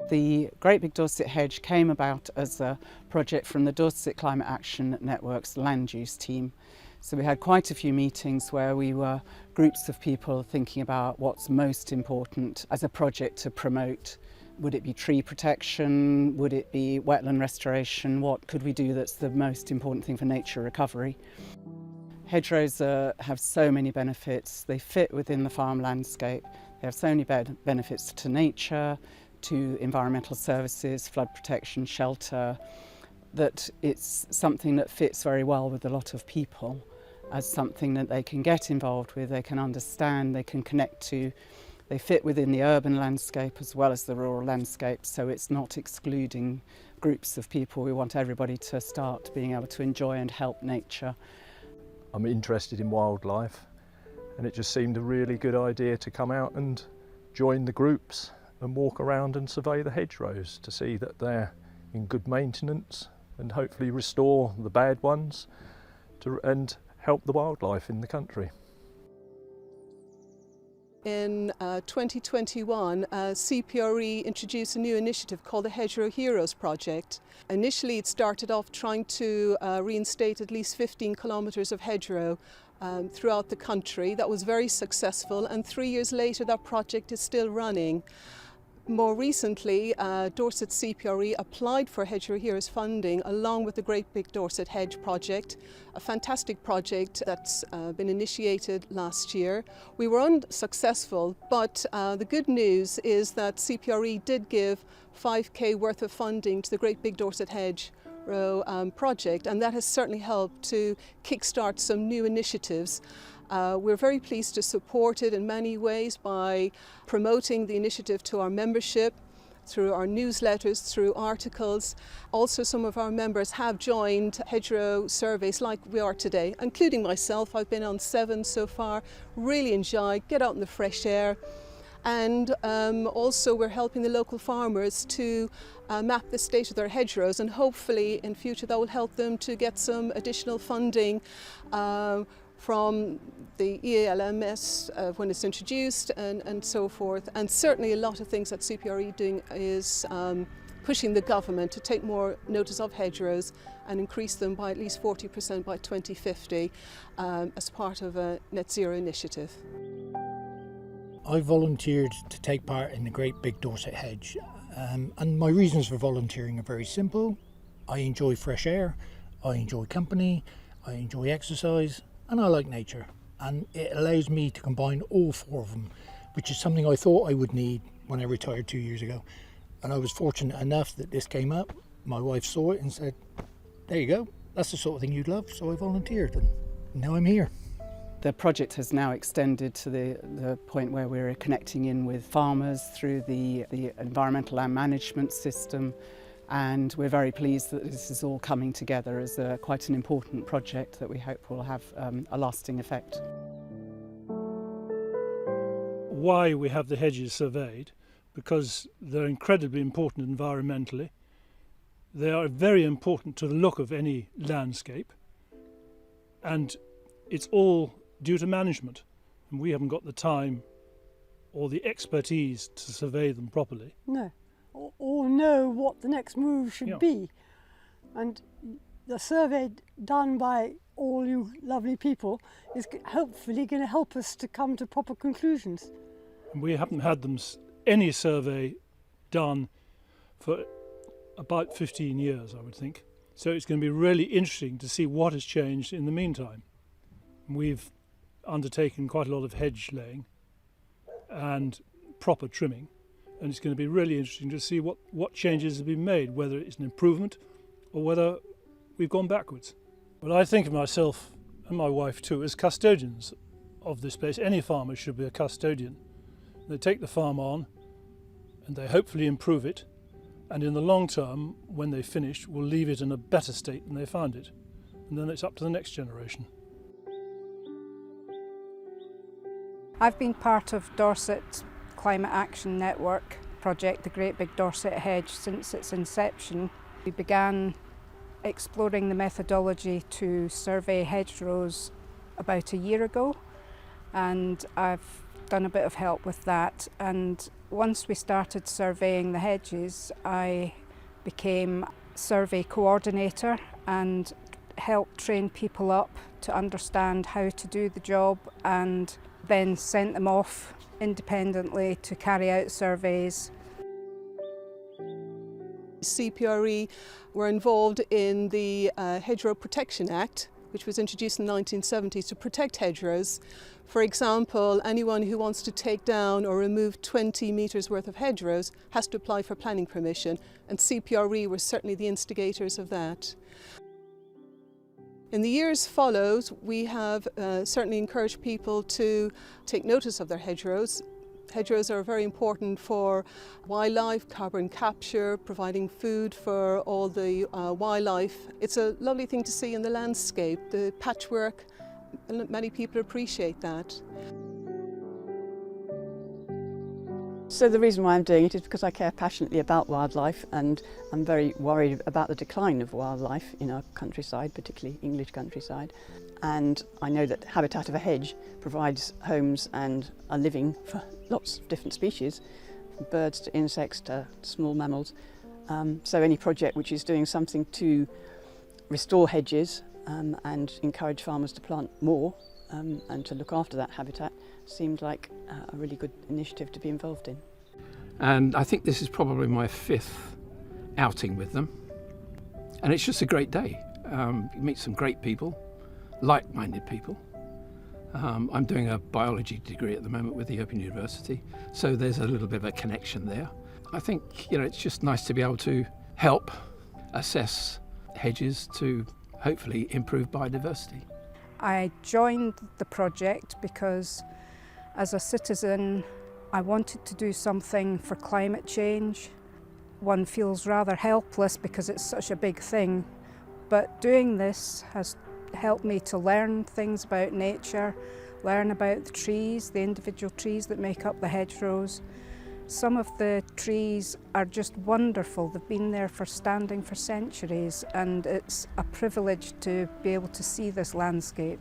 The Great Big Dorset Hedge came about as a project from the Dorset Climate Action Network's land use team. So we had quite a few meetings where we were groups of people thinking about what's most important as a project to promote. Would it be tree protection? Would it be wetland restoration? What could we do that's the most important thing for nature recovery? Hedgerows have so many benefits. They fit within the farm landscape. They have so many benefits to nature, to environmental services, flood protection, shelter, that it's something that fits very well with a lot of people as something that they can get involved with, they can understand, they can connect to. They fit within the urban landscape as well as the rural landscape, so it's not excluding groups of people. We want everybody to start being able to enjoy and help nature. I'm interested in wildlife, and it just seemed a really good idea to come out and join the groups and walk around and survey the hedgerows to see that they're in good maintenance and hopefully restore the bad ones and help the wildlife in the country. In 2021, CPRE introduced a new initiative called the Hedgerow Heroes Project. Initially it started off trying to reinstate at least 15 kilometres of hedgerow throughout the country. That was very successful, and 3 years later that project is still running. More recently, Dorset CPRE applied for Hedgerow Heroes funding along with the Great Big Dorset Hedge project, a fantastic project that's been initiated last year. We were unsuccessful, but the good news is that CPRE did give 5k worth of funding to the Great Big Dorset Hedge project, and that has certainly helped to kickstart some new initiatives. We're very pleased to support it in many ways by promoting the initiative to our membership, through our newsletters, through articles. Also, some of our members have joined hedgerow surveys like we are today, including myself. I've been on 7 so far, really enjoy, get out in the fresh air. And also we're helping the local farmers to map the state of their hedgerows, and hopefully in future that will help them to get some additional funding from the EALMS when it's introduced and so forth. And certainly a lot of things that CPRE doing is pushing the government to take more notice of hedgerows and increase them by at least 40% by 2050 as part of a net zero initiative. I volunteered to take part in the Great Big Dorset Hedge, and my reasons for volunteering are very simple. I enjoy fresh air, I enjoy company, I enjoy exercise, and I like nature, and it allows me to combine all 4 of them, which is something I thought I would need when I retired 2 years ago. And I was fortunate enough that this came up. My wife saw it and said, there you go, that's the sort of thing you'd love, so I volunteered, and now I'm here. The project has now extended to the point where we're connecting in with farmers through the environmental land management system, and we're very pleased that this is all coming together as quite an important project that we hope will have a lasting effect. Why we have the hedges surveyed? Because they're incredibly important environmentally. They are very important to the look of any landscape, and it's all due to management, and we haven't got the time or the expertise to survey them properly. No, or know what the next move should be. And the survey done by all you lovely people is hopefully going to help us to come to proper conclusions. And we haven't had any survey done for about 15 years, I would think. So it's going to be really interesting to see what has changed in the meantime. We've undertaken quite a lot of hedge laying and proper trimming, and it's going to be really interesting to see what changes have been made, whether it's an improvement or whether we've gone backwards. But I think of myself and my wife too as custodians of this place. Any farmer should be a custodian. They take the farm on and they hopefully improve it, and in the long term, when they finish, will leave it in a better state than they found it, and then it's up to the next generation. I've been part of Dorset Climate Action Network project, the Great Big Dorset Hedge, since its inception. We began exploring the methodology to survey hedgerows about a year ago, and I've done a bit of help with that, and Once we started surveying the hedges, I became survey coordinator and helped train people up to understand how to do the job, and then sent them off independently to carry out surveys. CPRE were involved in the Hedgerow Protection Act, which was introduced in the 1970s to protect hedgerows. For example, anyone who wants to take down or remove 20 metres worth of hedgerows has to apply for planning permission, and CPRE were certainly the instigators of that. In the years followed, we have certainly encouraged people to take notice of their hedgerows. Hedgerows are very important for wildlife, carbon capture, providing food for all the wildlife. It's a lovely thing to see in the landscape, the patchwork, and many people appreciate that. So the reason why I'm doing it is because I care passionately about wildlife, and I'm very worried about the decline of wildlife in our countryside, particularly English countryside. And I know that habitat of a hedge provides homes and a living for lots of different species, from birds to insects to small mammals. So any project which is doing something to restore hedges and encourage farmers to plant more and to look after that habitat seemed like a really good initiative to be involved in. And I think this is probably my 5th outing with them, and it's just a great day. You meet some great people, like-minded people. I'm doing a biology degree at the moment with the Open University, so there's a little bit of a connection there. I think it's just nice to be able to help assess hedges to hopefully improve biodiversity. I joined the project because as a citizen I wanted to do something for climate change. One feels rather helpless because it's such a big thing, but doing this has helped me to learn things about nature, learn about the trees, the individual trees that make up the hedgerows. Some of the trees are just wonderful. They've been there standing for centuries, and it's a privilege to be able to see this landscape.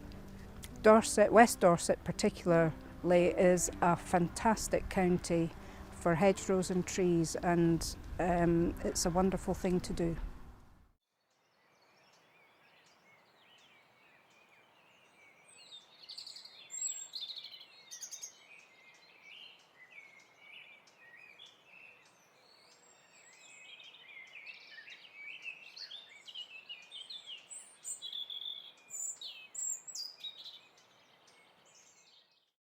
Dorset, West Dorset particularly, is a fantastic county for hedgerows and trees, and it's a wonderful thing to do.